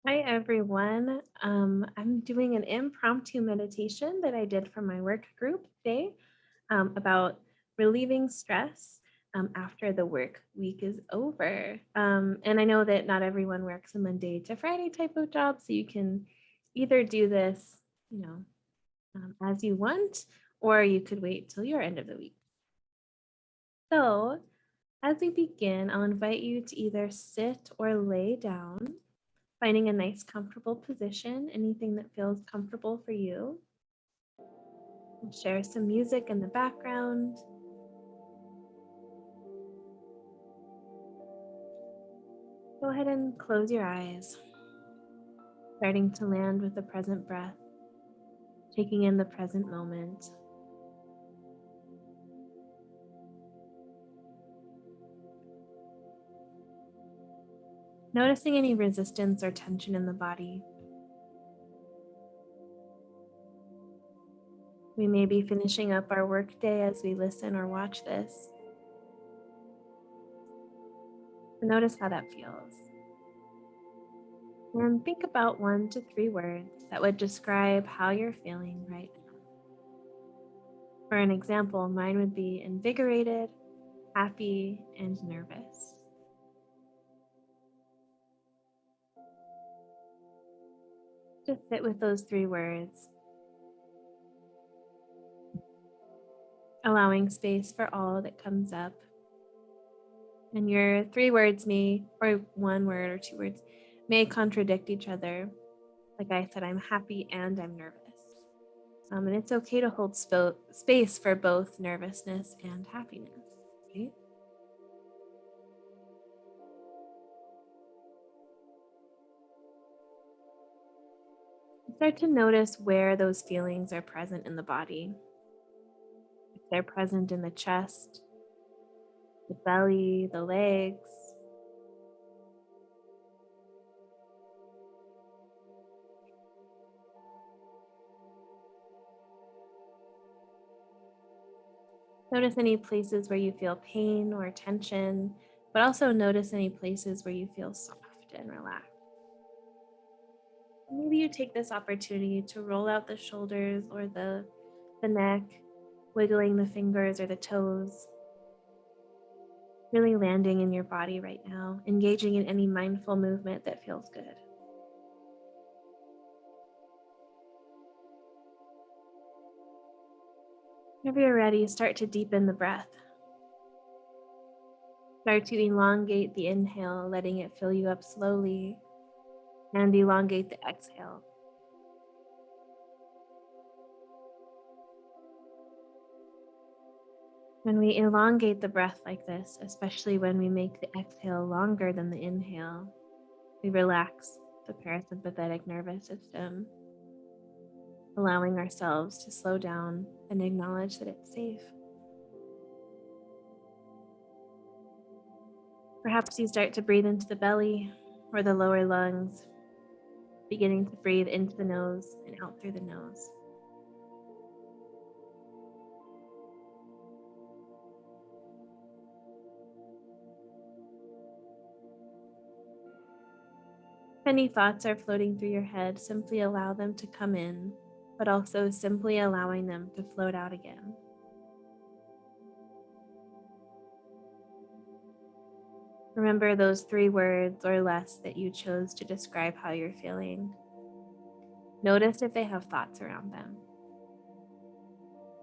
Hi, everyone. I'm doing an impromptu meditation that I did for my work group today about relieving stress after the work week is over. And I know that not everyone works a Monday to Friday type of job, so you can either do this, as you want, or you could wait till your end of the week. So, as we begin, I'll invite you to either sit or lay down, finding a nice, comfortable position, anything that feels comfortable for you. We'll share some music in the background. Go ahead and close your eyes, starting to land with the present breath, taking in the present moment. Noticing any resistance or tension in the body. We may be finishing up our workday as we listen or watch this. Notice how that feels. And think about 1 to 3 words that would describe how you're feeling right now. For an example, mine would be invigorated, happy, and nervous. Just sit with those 3 words, allowing space for all that comes up. And your 3 words may, or 1 word or 2 words, may contradict each other. Like I said, I'm happy and I'm nervous. And it's okay to hold space for both nervousness and happiness, right? Start to notice where those feelings are present in the body. If they're present in the chest, the belly, the legs. Notice any places where you feel pain or tension, but also notice any places where you feel soft and relaxed. Maybe you take this opportunity to roll out the shoulders or the neck, wiggling the fingers or the toes, really landing in your body right now, engaging in any mindful movement that feels good. Whenever you're ready, start to deepen the breath. Start to elongate the inhale, letting it fill you up slowly, and elongate the exhale. When we elongate the breath like this, especially when we make the exhale longer than the inhale, we relax the parasympathetic nervous system, allowing ourselves to slow down and acknowledge that it's safe. Perhaps you start to breathe into the belly or the lower lungs, beginning to breathe into the nose and out through the nose. If any thoughts are floating through your head, simply allow them to come in, but also simply allowing them to float out again. Remember those 3 words or less that you chose to describe how you're feeling. Notice if they have thoughts around them.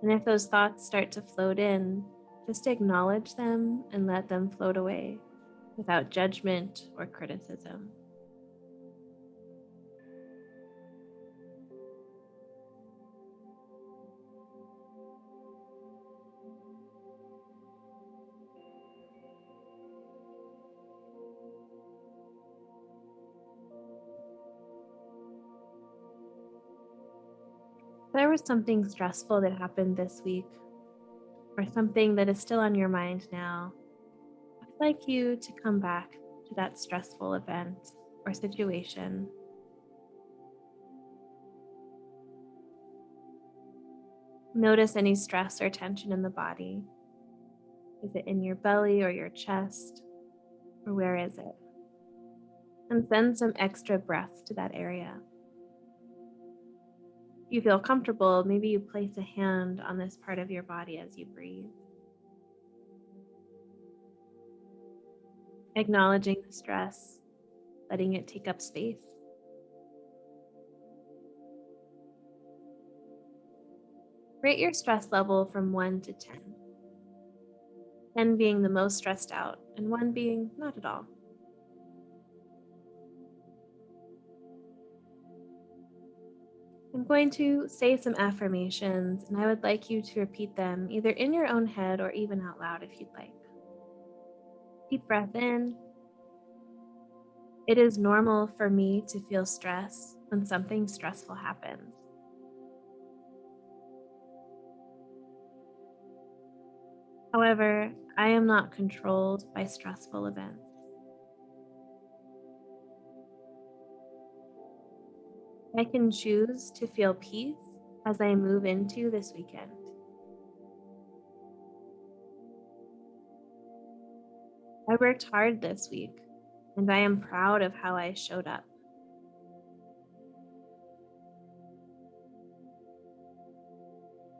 And if those thoughts start to float in, just acknowledge them and let them float away without judgment or criticism. If there was something stressful that happened this week, or something that is still on your mind now, I'd like you to come back to that stressful event or situation. Notice any stress or tension in the body. Is it in your belly or your chest? Or where is it? and send some extra breath to that area. If you feel comfortable, maybe you place a hand on this part of your body as you breathe, acknowledging the stress, letting it take up space. Rate your stress level from 1 to 10, 10 being the most stressed out, and 1 being not at all. I'm going to say some affirmations, and I would like you to repeat them either in your own head or even out loud if you'd like. Deep breath in. It is normal for me to feel stress when something stressful happens. However, I am not controlled by stressful events. I can choose to feel peace as I move into this weekend. I worked hard this week, and I am proud of how I showed up.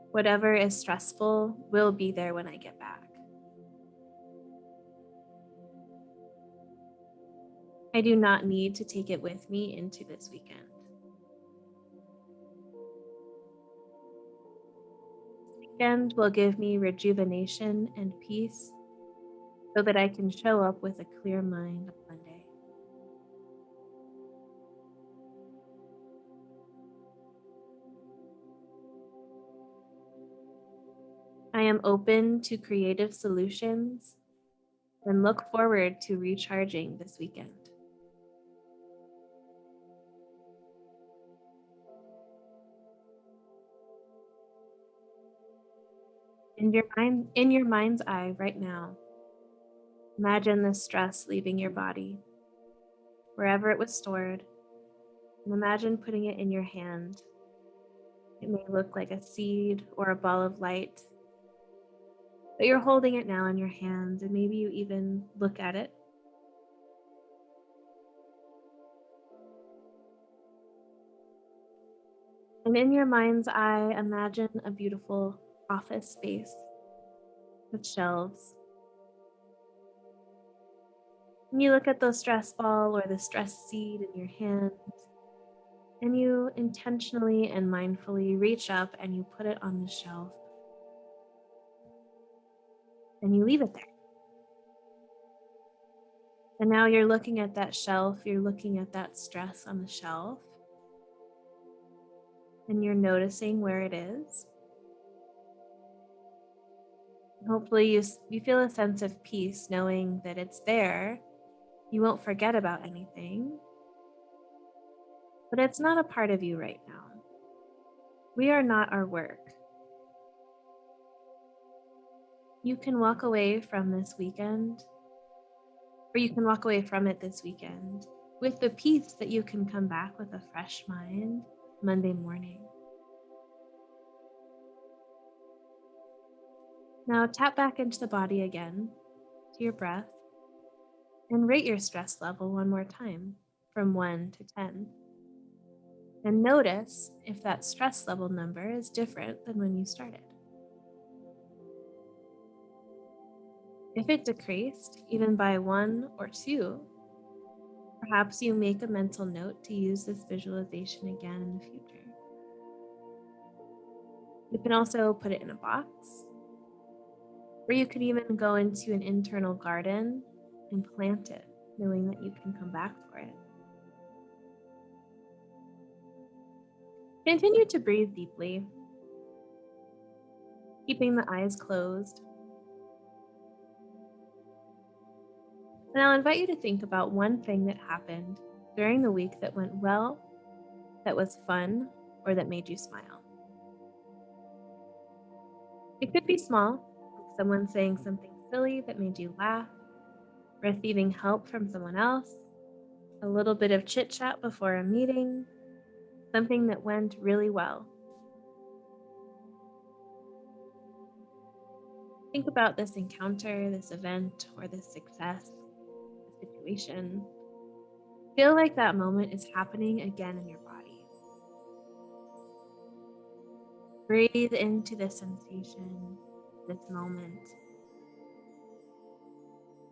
Whatever is stressful will be there when I get back. I do not need to take it with me into this weekend. This weekend will give me rejuvenation and peace so that I can show up with a clear mind on Monday. I am open to creative solutions and look forward to recharging this weekend. In your mind's eye right now, imagine the stress leaving your body, wherever it was stored, and imagine putting it in your hand. It may look like a seed or a ball of light, but you're holding it now in your hands, and maybe you even look at it. And in your mind's eye, imagine a beautiful office space with shelves. And you look at the stress ball or the stress seed in your hand, and you intentionally and mindfully reach up and you put it on the shelf. And you leave it there. And now you're looking at that shelf, you're looking at that stress on the shelf, and you're noticing where it is. And hopefully you feel a sense of peace knowing that it's there. You won't forget about anything, but it's not a part of you right now. We are not our work. You can walk away from this weekend, or you can walk away from it this weekend with the peace that you can come back with a fresh mind Monday morning. Now tap back into the body again, to your breath, and rate your stress level one more time from 1 to 10. And notice if that stress level number is different than when you started. If it decreased, even by 1 or 2, perhaps you make a mental note to use this visualization again in the future. You can also put it in a box, or you could even go into an internal garden and plant it, knowing that you can come back for it. Continue to breathe deeply, keeping the eyes closed. And I'll invite you to think about one thing that happened during the week that went well, that was fun, or that made you smile. It could be small, like someone saying something silly that made you laugh, receiving help from someone else, a little bit of chit chat before a meeting, something that went really well. Think about this encounter, this event, or this success, this situation. Feel like that moment is happening again in your body. Breathe into this sensation, this moment.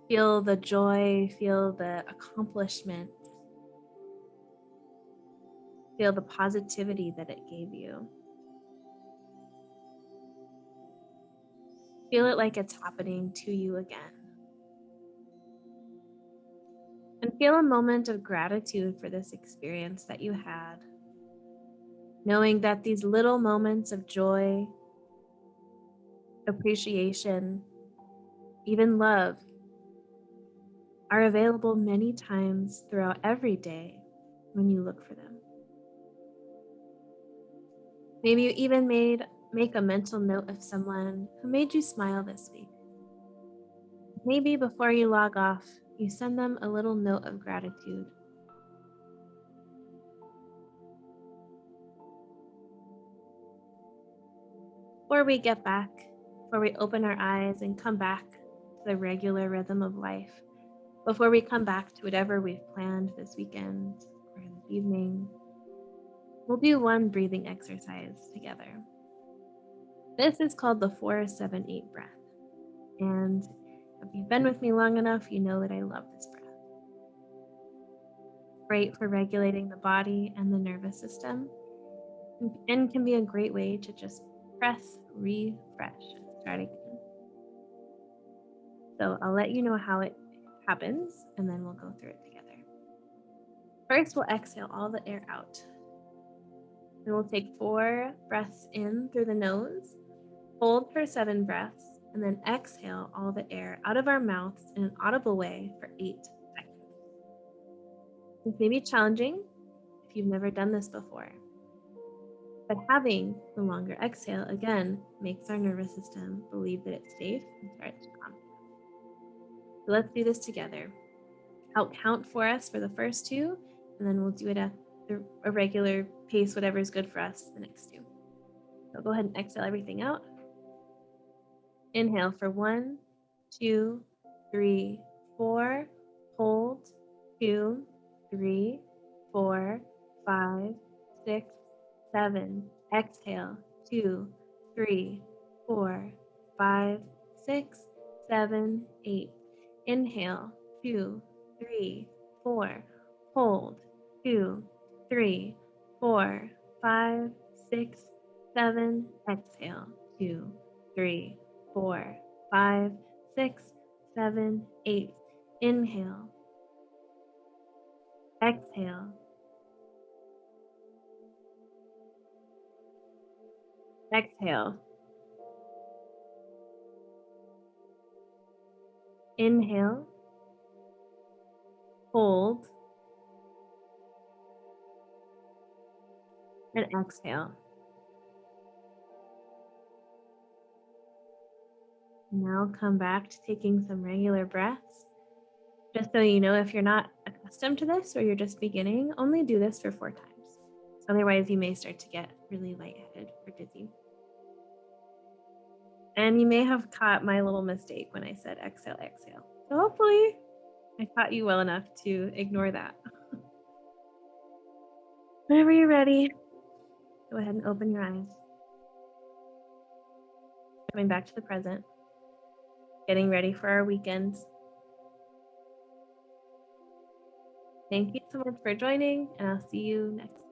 Feel the joy, feel the accomplishment, feel the positivity that it gave you. Feel it like it's happening to you again. And feel a moment of gratitude for this experience that you had, knowing that these little moments of joy, appreciation, even love are available many times throughout every day when you look for them. Maybe you even make a mental note of someone who made you smile this week. Maybe before you log off, you send them a little note of gratitude. Before we get back, before we open our eyes and come back to the regular rhythm of life, before we come back to whatever we've planned this weekend or this evening, we'll do one breathing exercise together. This is called the 4-7-8 breath. And if you've been with me long enough, you know that I love this breath. Great for regulating the body and the nervous system, and can be a great way to just press refresh and start again. So I'll let you know how it happens, and then we'll go through it together. First, we'll exhale all the air out. And we'll take 4 breaths in through the nose, hold for 7 breaths, and then exhale all the air out of our mouths in an audible way for 8 seconds. This may be challenging if you've never done this before, but having the longer exhale again makes our nervous system believe that it's safe and starts to calm down. So let's do this together. I'll count for us for the first 2, and then we'll do it at a regular pace, whatever is good for us, the next 2. So go ahead and exhale everything out. Inhale for 1, 2, 3, 4. Hold 2, 3, 4, 5, 6, 7. Exhale 2, 3, 4, 5, 6, 7, 8. Inhale 2, 3, 4. Hold 2, 3, 4, 5, 6, 7. Exhale 2, 3, 4, 5, 6, 7, 8. Inhale. Exhale. Exhale. Inhale. Hold. And exhale. Now come back to taking some regular breaths. Just so you know, if you're not accustomed to this or you're just beginning, only do this for 4 times. Otherwise, you may start to get really lightheaded or dizzy. And you may have caught my little mistake when I said exhale, exhale. So hopefully I caught you well enough to ignore that. Whenever you're ready, go ahead and open your eyes. Coming back to the present, getting ready for our weekend. Thank you so much for joining, and I'll see you next time.